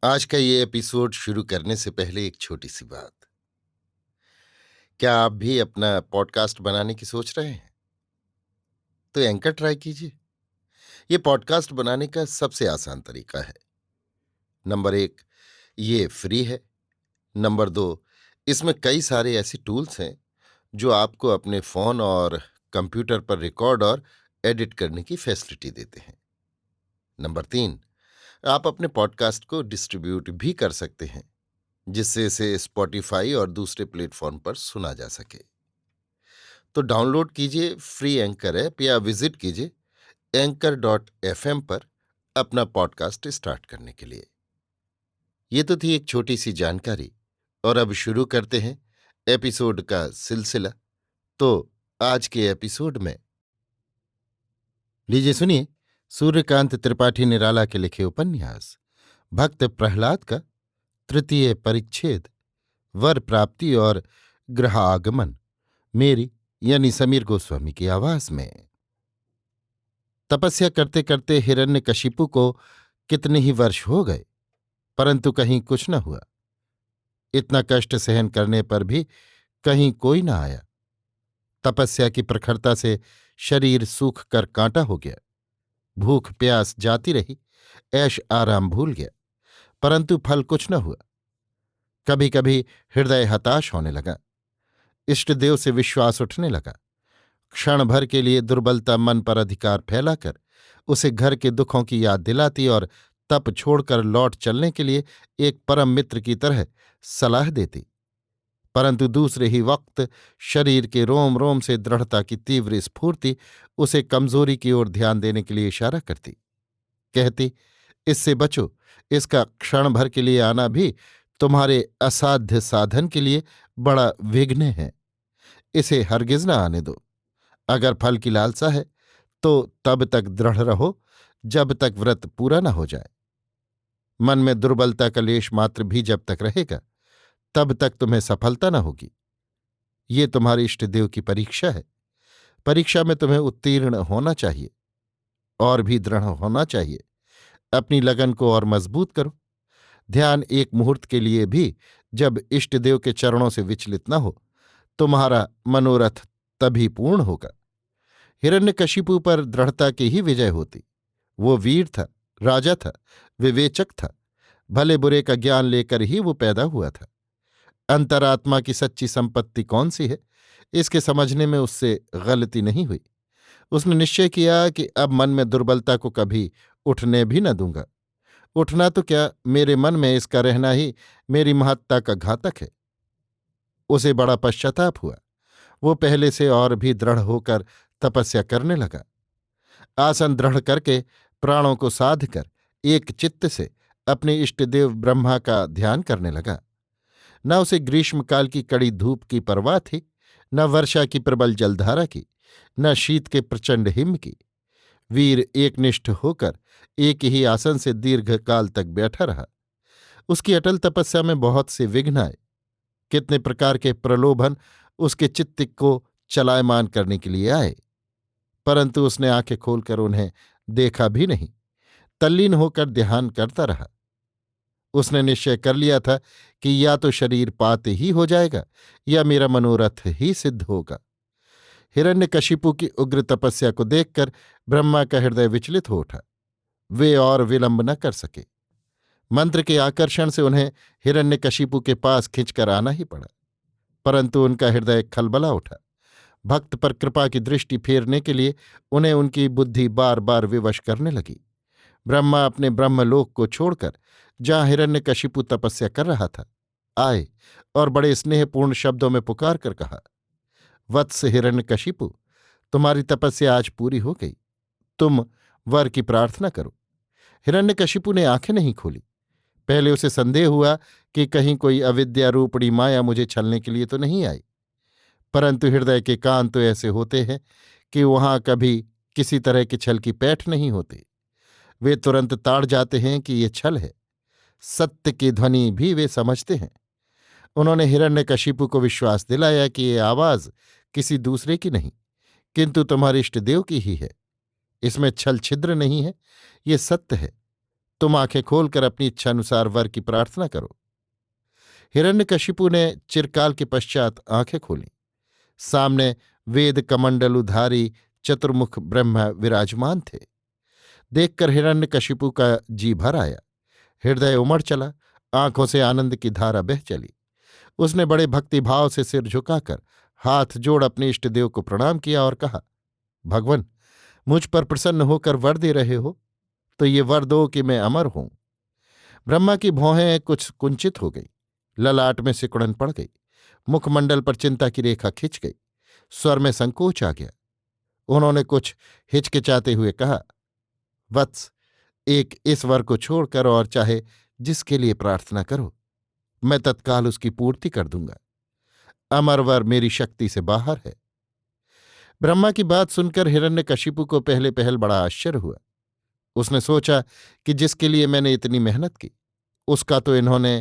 आज का ये एपिसोड शुरू करने से पहले एक छोटी सी बात। क्या आप भी अपना पॉडकास्ट बनाने की सोच रहे हैं? तो एंकर ट्राई कीजिए। ये पॉडकास्ट बनाने का सबसे आसान तरीका है। नंबर 1, ये फ्री है। नंबर 2, इसमें कई सारे ऐसे टूल्स हैं जो आपको अपने फोन और कंप्यूटर पर रिकॉर्ड और एडिट करने की फैसिलिटी देते हैं। नंबर 3, आप अपने पॉडकास्ट को डिस्ट्रीब्यूट भी कर सकते हैं, जिससे इसे स्पॉटिफाई और दूसरे प्लेटफॉर्म पर सुना जा सके। तो डाउनलोड कीजिए फ्री एंकर ऐप या विजिट कीजिए anchor.fm पर अपना पॉडकास्ट स्टार्ट करने के लिए। ये तो थी एक छोटी सी जानकारी, और अब शुरू करते हैं एपिसोड का सिलसिला। तो आज के एपिसोड में लीजिए सुनिए सूर्यकांत त्रिपाठी निराला के लिखे उपन्यास भक्त प्रहलाद का तृतीय परिच्छेद, वर प्राप्ति और ग्रह आगमन, मेरी यानी समीर गोस्वामी की आवाज में। तपस्या करते करते हिरण्यकशिपु को कितने ही वर्ष हो गए, परंतु कहीं कुछ न हुआ। इतना कष्ट सहन करने पर भी कहीं कोई न आया। तपस्या की प्रखरता से शरीर सूख कर कांटा हो गया। भूख प्यास जाती रही, ऐश आराम भूल गया, परंतु फल कुछ न हुआ। कभी कभी हृदय हताश होने लगा, इष्टदेव से विश्वास उठने लगा। क्षण भर के लिए दुर्बलता मन पर अधिकार फैलाकर उसे घर के दुखों की याद दिलाती और तप छोड़कर लौट चलने के लिए एक परम मित्र की तरह सलाह देती, परंतु दूसरे ही वक्त शरीर के रोम रोम से दृढ़ता की तीव्र स्फूर्ति उसे कमजोरी की ओर ध्यान देने के लिए इशारा करती। कहती, इससे बचो, इसका क्षण भर के लिए आना भी तुम्हारे असाध्य साधन के लिए बड़ा विघ्न है। इसे हरगिज न आने दो। अगर फल की लालसा है तो तब तक दृढ़ रहो जब तक व्रत पूरा न हो जाए। मन में दुर्बलता का लेश मात्र भी जब तक रहेगा तब तक तुम्हें सफलता न होगी। ये तुम्हारे इष्टदेव की परीक्षा है। परीक्षा में तुम्हें उत्तीर्ण होना चाहिए और भी दृढ़ होना चाहिए। अपनी लगन को और मजबूत करो। ध्यान एक मुहूर्त के लिए भी जब इष्टदेव के चरणों से विचलित न हो, तुम्हारा मनोरथ तभी पूर्ण होगा। हिरण्यकशिपु पर दृढ़ता की ही विजय होती। वो वीर था, राजा था, विवेचक था। भले बुरे का ज्ञान लेकर ही वो पैदा हुआ था। अंतरात्मा की सच्ची संपत्ति कौन सी है, इसके समझने में उससे गलती नहीं हुई। उसने निश्चय किया कि अब मन में दुर्बलता को कभी उठने भी न दूंगा। उठना तो क्या, मेरे मन में इसका रहना ही मेरी महत्ता का घातक है। उसे बड़ा पश्चाताप हुआ। वो पहले से और भी दृढ़ होकर तपस्या करने लगा। आसन दृढ़ करके प्राणों को साध कर एक चित्त से अपने इष्टदेव ब्रह्मा का ध्यान करने लगा। न उसे ग्रीष्मकाल की कड़ी धूप की परवाह थी, न वर्षा की प्रबल जलधारा की, न शीत के प्रचंड हिम की। वीर एकनिष्ठ होकर एक ही आसन से दीर्घ काल तक बैठा रहा। उसकी अटल तपस्या में बहुत से विघ्न आए। कितने प्रकार के प्रलोभन उसके चित्त को चलायमान करने के लिए आए, परंतु उसने आंखें खोलकर उन्हें देखा भी नहीं। तल्लीन होकर ध्यान करता रहा। उसने निश्चय कर लिया था कि या तो शरीर पात ही हो जाएगा या मेरा मनोरथ ही सिद्ध होगा। हिरण्यकशिपु की उग्र तपस्या को देखकर ब्रह्मा का हृदय विचलित हो उठा। वे और विलंब न कर सके। मंत्र के आकर्षण से उन्हें हिरण्यकशिपु के पास खिंचकर आना ही पड़ा, परंतु उनका हृदय खलबला उठा। भक्त पर कृपा की दृष्टि फेरने के लिए उन्हें उनकी बुद्धि बार बार विवश करने लगी। ब्रह्मा अपने ब्रह्मलोक को छोड़कर जहां हिरण्यकशिपु तपस्या कर रहा था आए और बड़े स्नेहपूर्ण शब्दों में पुकार कर कहा, वत्स हिरण्यकशिपु, तुम्हारी तपस्या आज पूरी हो गई। तुम वर की प्रार्थना करो। हिरण्यकशिपु ने आंखें नहीं खोली। पहले उसे संदेह हुआ कि कहीं कोई अविद्या रूपणी माया मुझे छलने के लिए तो नहीं आई, परंतु हृदय के कान तो ऐसे होते हैं कि वहां कभी किसी तरह के छल की पैठ नहीं होती। वे तुरंत ताड़ जाते हैं कि ये छल है। सत्य की ध्वनि भी वे समझते हैं। उन्होंने हिरण्यकशिपु को विश्वास दिलाया कि ये आवाज किसी दूसरे की नहीं, किंतु तुम्हारे इष्टदेव की ही है। इसमें छल छिद्र नहीं है, ये सत्य है। तुम आंखें खोलकर अपनी इच्छानुसार वर की प्रार्थना करो। हिरण्यकशिपु ने चिरकाल के पश्चात आंखें खोलीं। सामने वेद कमंडलुधारी चतुर्मुख ब्रह्मा विराजमान थे। देखकर हिरण्यकशिपु का जी भर आया, हृदय उमड़ चला, आंखों से आनंद की धारा बह चली। उसने बड़े भक्तिभाव से सिर झुकाकर हाथ जोड़ अपने इष्टदेव को प्रणाम किया और कहा, भगवन, मुझ पर प्रसन्न होकर वर दे रहे हो तो ये वर दो कि मैं अमर हूं। ब्रह्मा की भौहें कुछ कुंचित हो गई, ललाट में सिकुड़न पड़ गई, मुखमंडल पर चिंता की रेखा खिंच गई, स्वर में संकोच आ गया। उन्होंने कुछ हिचकिचाते हुए कहा, वत्स, एक इस वर को छोड़कर और चाहे जिसके लिए प्रार्थना करो, मैं तत्काल उसकी पूर्ति कर दूंगा। अमर वर मेरी शक्ति से बाहर है। ब्रह्मा की बात सुनकर हिरण्यकशिपु को पहले पहल बड़ा आश्चर्य हुआ। उसने सोचा कि जिसके लिए मैंने इतनी मेहनत की उसका तो इन्होंने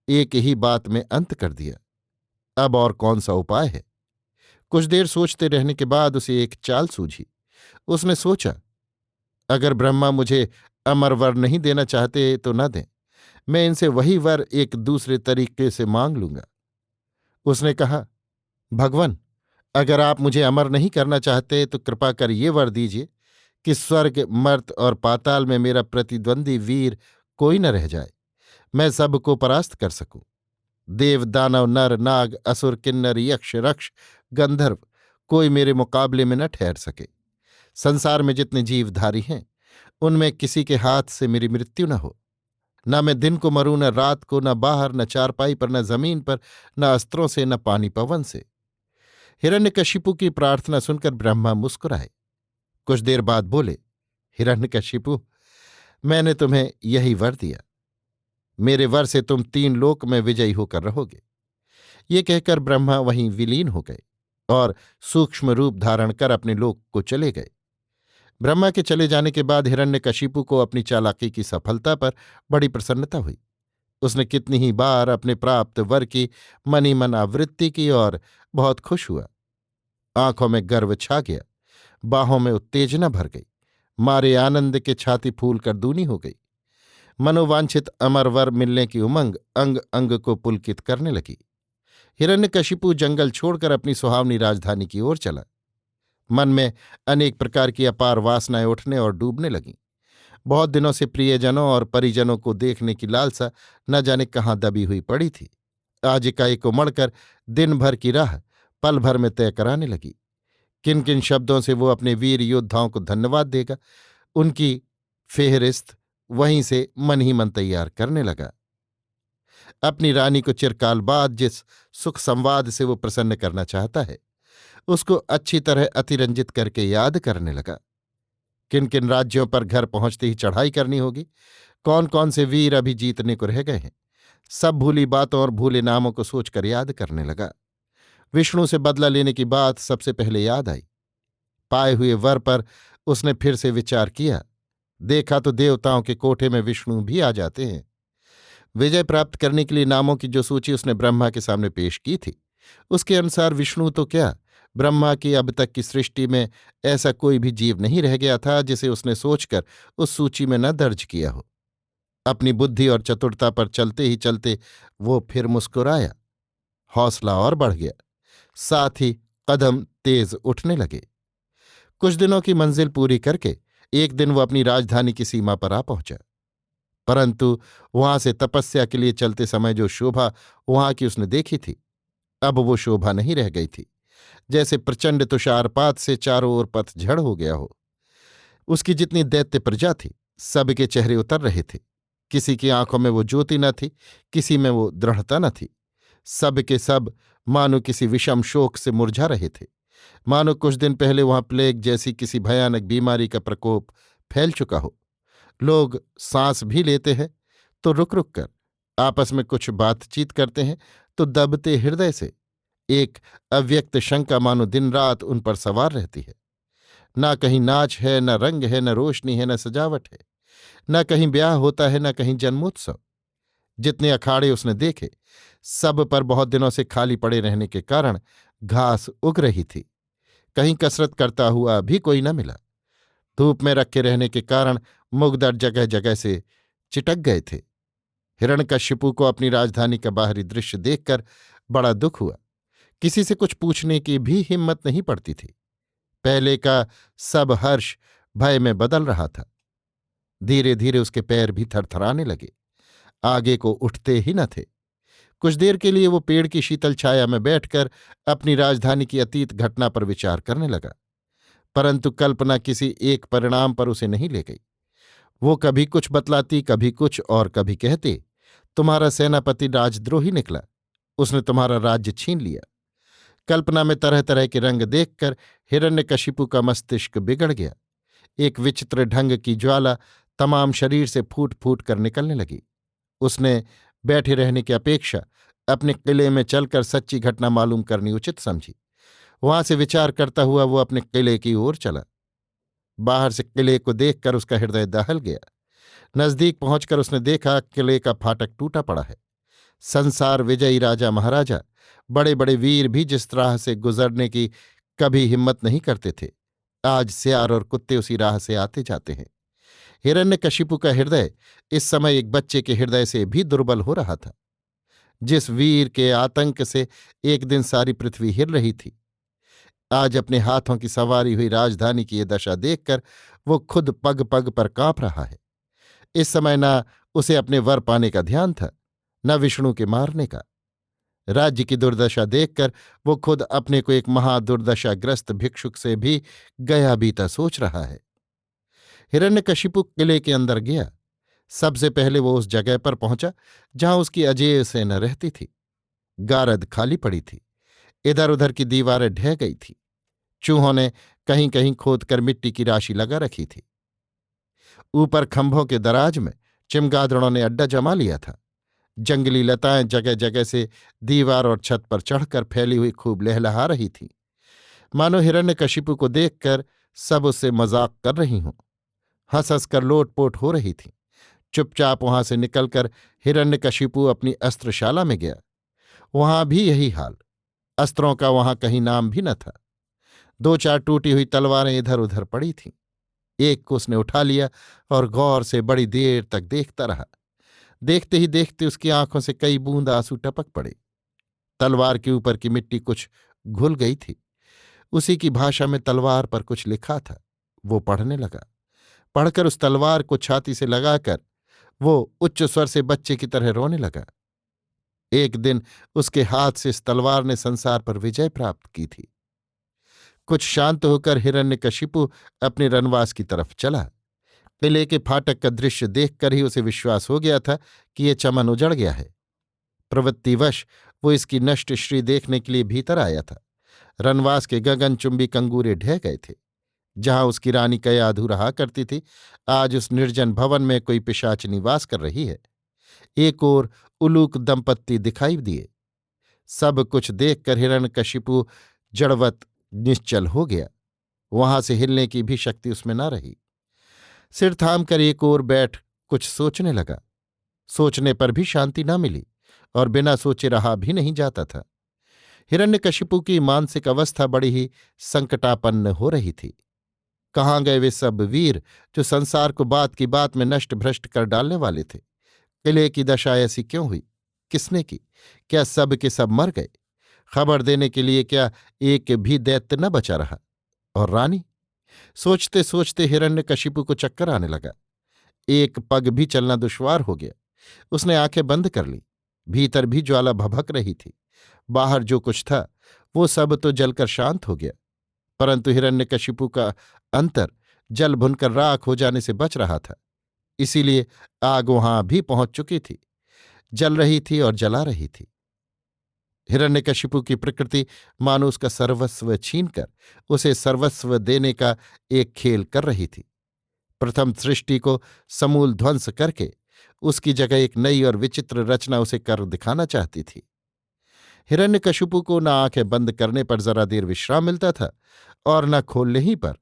एक ही बात में अंत कर दिया। अब और कौन सा उपाय है? कुछ देर सोचते रहने के बाद उसे एक चाल सूझी। उसने सोचा, अगर ब्रह्मा मुझे अमर वर नहीं देना चाहते तो न दें, मैं इनसे वही वर एक दूसरे तरीके से मांग लूंगा। उसने कहा, भगवन, अगर आप मुझे अमर नहीं करना चाहते तो कृपा कर ये वर दीजिए कि स्वर्ग, मर्त और पाताल में मेरा प्रतिद्वंदी वीर कोई न रह जाए, मैं सबको परास्त कर सकूं। देव, दानव, नर, नाग, असुर, किन्नर, यक्ष, रक्ष, गंधर्व कोई मेरे मुकाबले में न ठहर सके। संसार में जितने जीवधारी हैं उनमें किसी के हाथ से मेरी मृत्यु न हो। न मैं दिन को मरूं, न रात को, न बाहर, न चारपाई पर, न जमीन पर, न अस्त्रों से, न पानी पवन से। हिरण्यकशिपु की प्रार्थना सुनकर ब्रह्मा मुस्कुराए। कुछ देर बाद बोले, हिरण्यकशिपु, मैंने तुम्हें यही वर दिया। मेरे वर से तुम 3 लोक में विजयी होकर रहोगे। ये कहकर ब्रह्मा वहीं विलीन हो गए और सूक्ष्म रूप धारण कर अपने लोक को चले गए। ब्रह्मा के चले जाने के बाद हिरण्यकशिपु को अपनी चालाकी की सफलता पर बड़ी प्रसन्नता हुई। उसने कितनी ही बार अपने प्राप्त वर की मन ही मन आवृत्ति की और बहुत खुश हुआ। आंखों में गर्व छा गया, बाहों में उत्तेजना भर गई, मारे आनंद के छाती फूल कर दूनी हो गई। मनोवांछित अमर वर मिलने की उमंग अंग अंग को पुलकित करने लगी। हिरण्यकशिपु जंगल छोड़कर अपनी सुहावनी राजधानी की ओर चला। मन में अनेक प्रकार की अपार वासनाएं उठने और डूबने लगीं। बहुत दिनों से प्रियजनों और परिजनों को देखने की लालसा न जाने कहाँ दबी हुई पड़ी थी, आज एकाएक उमड़कर दिन भर की राह पल भर में तय कराने लगी। किन किन शब्दों से वो अपने वीर योद्धाओं को धन्यवाद देगा, उनकी फेहरिस्त वहीं से मन ही मन तैयार करने लगा। अपनी रानी को चिरकाल बाद जिस सुख संवाद से वो प्रसन्न करना चाहता है उसको अच्छी तरह अतिरंजित करके याद करने लगा। किन किन राज्यों पर घर पहुंचते ही चढ़ाई करनी होगी, कौन कौन से वीर अभी जीतने को रह गए हैं, सब भूली बातों और भूले नामों को सोचकर याद करने लगा। विष्णु से बदला लेने की बात सबसे पहले याद आई। पाए हुए वर पर उसने फिर से विचार किया। देखा तो देवताओं के कोठे में विष्णु भी आ जाते हैं। विजय प्राप्त करने के लिए नामों की जो सूची उसने ब्रह्मा के सामने पेश की थी उसके अनुसार विष्णु तो क्या, ब्रह्मा की अब तक की सृष्टि में ऐसा कोई भी जीव नहीं रह गया था जिसे उसने सोचकर उस सूची में न दर्ज किया हो। अपनी बुद्धि और चतुरता पर चलते ही चलते वो फिर मुस्कुराया। हौसला और बढ़ गया, साथ ही कदम तेज उठने लगे। कुछ दिनों की मंजिल पूरी करके एक दिन वो अपनी राजधानी की सीमा पर आ पहुंचा, परंतु वहां से तपस्या के लिए चलते समय जो शोभा वहां की उसने देखी थी अब वो शोभा नहीं रह गई थी। जैसे प्रचंड तुषारपात से चारों ओर पतझड़ हो गया हो। उसकी जितनी दैत्य प्रजा थी सबके चेहरे उतर रहे थे। किसी की आंखों में वो ज्योति न थी, किसी में वो दृढ़ता न थी। सब के सब मानो किसी विषम शोक से मुरझा रहे थे। मानो कुछ दिन पहले वहां प्लेग जैसी किसी भयानक बीमारी का प्रकोप फैल चुका हो। लोग सांस भी लेते हैं तो रुक रुक कर, आपस में कुछ बातचीत करते हैं तो दबते हृदय से। एक अव्यक्त शंका मानो दिन रात उन पर सवार रहती है। न कहीं नाच है, न रंग है, न रोशनी है, न सजावट है, न कहीं ब्याह होता है, न कहीं जन्मोत्सव। जितने अखाड़े उसने देखे सब पर बहुत दिनों से खाली पड़े रहने के कारण घास उग रही थी। कहीं कसरत करता हुआ भी कोई न मिला। धूप में रखे रहने के कारण मुग्दर जगह जगह से चिटक गए थे। हिरण्यकशिपु को अपनी राजधानी का बाहरी दृश्य देखकर बड़ा दुख हुआ। किसी से कुछ पूछने की भी हिम्मत नहीं पड़ती थी। पहले का सब हर्ष भय में बदल रहा था। धीरे धीरे उसके पैर भी थरथराने लगे, आगे को उठते ही न थे। कुछ देर के लिए वो पेड़ की शीतल छाया में बैठकर अपनी राजधानी की अतीत घटना पर विचार करने लगा, परंतु कल्पना किसी एक परिणाम पर उसे नहीं ले गई। वो कभी कुछ बतलाती, कभी कुछ, और कभी कहते, तुम्हारा सेनापति राजद्रोही निकला, उसने तुम्हारा राज्य छीन लिया। कल्पना में तरह तरह के रंग देखकर हिरण्यकशिपु का मस्तिष्क बिगड़ गया। एक विचित्र ढंग की ज्वाला तमाम शरीर से फूट फूट कर निकलने लगी। उसने बैठे रहने की अपेक्षा अपने किले में चलकर सच्ची घटना मालूम करनी उचित समझी। वहां से विचार करता हुआ वो अपने किले की ओर चला। बाहर से किले को देखकर उसका हृदय दहल गया। नजदीक पहुंचकर उसने देखा किले का फाटक टूटा पड़ा है। संसार विजयी राजा महाराजा, बड़े बड़े वीर भी जिस राह से गुजरने की कभी हिम्मत नहीं करते थे, आज सियार और कुत्ते उसी राह से आते जाते हैं। हिरण्यकशिपु का हृदय इस समय एक बच्चे के हृदय से भी दुर्बल हो रहा था। जिस वीर के आतंक से एक दिन सारी पृथ्वी हिल रही थी, आज अपने हाथों की सवारी हुई राजधानी की ये दशा देखकर वो खुद पग पग पर कांप रहा है। इस समय न उसे अपने वर पाने का ध्यान था, न विष्णु के मारने का। राज्य की दुर्दशा देखकर वो खुद अपने को एक महादुर्दशाग्रस्त भिक्षुक से भी गया बीता सोच रहा है। हिरण्यकशिपु किले के अंदर गया। सबसे पहले वो उस जगह पर पहुंचा जहां उसकी अजेय सेना रहती थी। गारद खाली पड़ी थी, इधर उधर की दीवारें ढह गई थी। चूहों ने कहीं कहीं खोदकर मिट्टी की राशि लगा रखी थी। ऊपर खंभों के दराज में चिमगादड़ों ने अड्डा जमा लिया था। जंगली लताएं जगह जगह से दीवार और छत पर चढ़कर फैली हुई खूब लहलहा रही थीं, मानो हिरण्यकशिपु को देखकर सब उससे मजाक कर रही हों। हंस हंस कर लोटपोट हो रही थीं। चुपचाप वहां से निकलकर हिरण्यकशिपु अपनी अस्त्रशाला में गया। वहां भी यही हाल। अस्त्रों का वहां कहीं नाम भी न था। दो चार टूटी हुई तलवारें इधर उधर पड़ी थीं। एक को उसने उठा लिया और गौर से बड़ी देर तक देखता रहा। देखते ही देखते उसकी आंखों से कई बूंद आंसू टपक पड़े। तलवार के ऊपर की मिट्टी कुछ घुल गई थी। उसी की भाषा में तलवार पर कुछ लिखा था। वो पढ़ने लगा। पढ़कर उस तलवार को छाती से लगाकर वो उच्च स्वर से बच्चे की तरह रोने लगा। एक दिन उसके हाथ से इस तलवार ने संसार पर विजय प्राप्त की थी। कुछ शांत होकर हिरण्यकशिपु अपने रनवास की तरफ चला। किले के फाटक का दृश्य देखकर ही उसे विश्वास हो गया था कि ये चमन उजड़ गया है। प्रवृत्तिवश वो इसकी नष्ट श्री देखने के लिए भीतर आया था। रनवास के गगनचुंबी कंगूरे ढह गए थे। जहां उसकी रानी कयाधु रहा करती थी, आज उस निर्जन भवन में कोई पिशाच निवास कर रही है। एक ओर उलूक दंपत्ति दिखाई दिए। सब कुछ देखकर हिरण्यकशिपु जड़वत निश्चल हो गया। वहां से हिलने की भी शक्ति उसमें न रही। सिर थाम कर एक ओर बैठ कुछ सोचने लगा। सोचने पर भी शांति न मिली और बिना सोचे रहा भी नहीं जाता था। हिरण्यकशिपु की मानसिक अवस्था बड़ी ही संकटापन्न हो रही थी। कहाँ गए वे सब वीर जो संसार को बात की बात में नष्ट भ्रष्ट कर डालने वाले थे? किले की दशा ऐसी क्यों हुई? किसने की? क्या सब के सब मर गए? खबर देने के लिए क्या एक भी दैत्य न बचा रहा? और रानी? सोचते सोचते हिरण्यकशिपु को चक्कर आने लगा। एक पग भी चलना दुश्वार हो गया। उसने आंखें बंद कर ली। भीतर भी ज्वाला भभक रही थी। बाहर जो कुछ था वो सब तो जलकर शांत हो गया, परंतु हिरण्यकशिपु का अंतर जल भुनकर राख हो जाने से बच रहा था। इसीलिए आग वहां भी पहुंच चुकी थी, जल रही थी और जला रही थी। हिरण्यकशिपु की प्रकृति मानो उसका सर्वस्व छीनकर उसे सर्वस्व देने का एक खेल कर रही थी। प्रथम सृष्टि को समूल ध्वंस करके उसकी जगह एक नई और विचित्र रचना उसे कर दिखाना चाहती थी। हिरण्यकशिपु को न आंखें बंद करने पर जरा देर विश्राम मिलता था और न खोलने ही पर।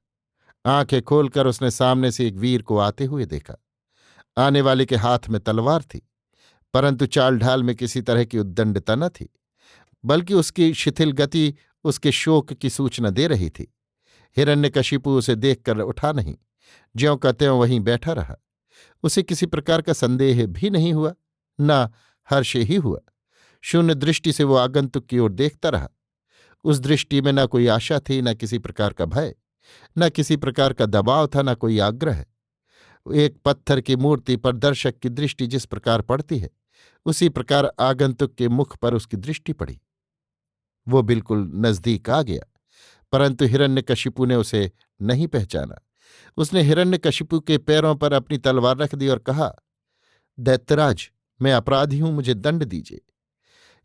आंखें खोलकर उसने सामने से एक वीर को आते हुए देखा। आने वाले के हाथ में तलवार थी, परंतु चाल ढाल में किसी तरह की उद्दंडता न थी, बल्कि उसकी शिथिल गति उसके शोक की सूचना दे रही थी। हिरण्यकशिपु उसे देखकर उठा नहीं, ज्यों का त्यों वहीं बैठा रहा। उसे किसी प्रकार का संदेह भी नहीं हुआ, न हर्ष ही हुआ। शून्य दृष्टि से वो आगंतुक की ओर देखता रहा। उस दृष्टि में न कोई आशा थी, न किसी प्रकार का भय, न किसी प्रकार का दबाव था, न कोई आग्रह। एक पत्थर की मूर्ति पर दर्शक की दृष्टि जिस प्रकार पड़ती है, उसी प्रकार आगंतुक के मुख पर उसकी दृष्टि पड़ी। वो बिल्कुल नजदीक आ गया, परंतु हिरण्यकशिपु ने उसे नहीं पहचाना। उसने हिरण्यकशिपु के पैरों पर अपनी तलवार रख दी और कहा, दैत्यराज, मैं अपराधी हूं, मुझे दंड दीजिए।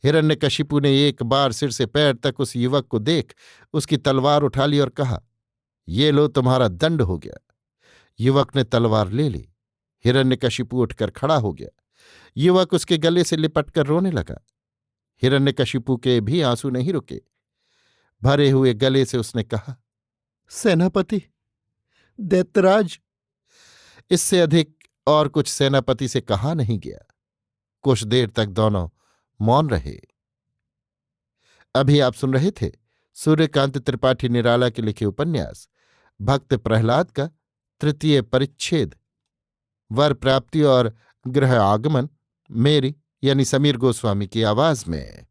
हिरण्यकशिपु ने एक बार सिर से पैर तक उस युवक को देख उसकी तलवार उठा ली और कहा, ये लो, तुम्हारा दंड हो गया। युवक ने तलवार ले ली। हिरण्यकशिपु उठकर खड़ा हो गया। युवक उसके गले से लिपटकर रोने लगा। हिरण्यकशिपु के भी आंसू नहीं रुके। भरे हुए गले से उसने कहा, सेनापति, दैत्यराज। इससे अधिक और कुछ सेनापति से कहा नहीं गया। कुछ देर तक दोनों मौन रहे। अभी आप सुन रहे थे सूर्यकांत त्रिपाठी निराला के लिखे उपन्यास भक्त प्रहलाद का 3 परिच्छेद, वर प्राप्ति और गृह आगमन, मेरी यानी समीर गोस्वामी की आवाज में।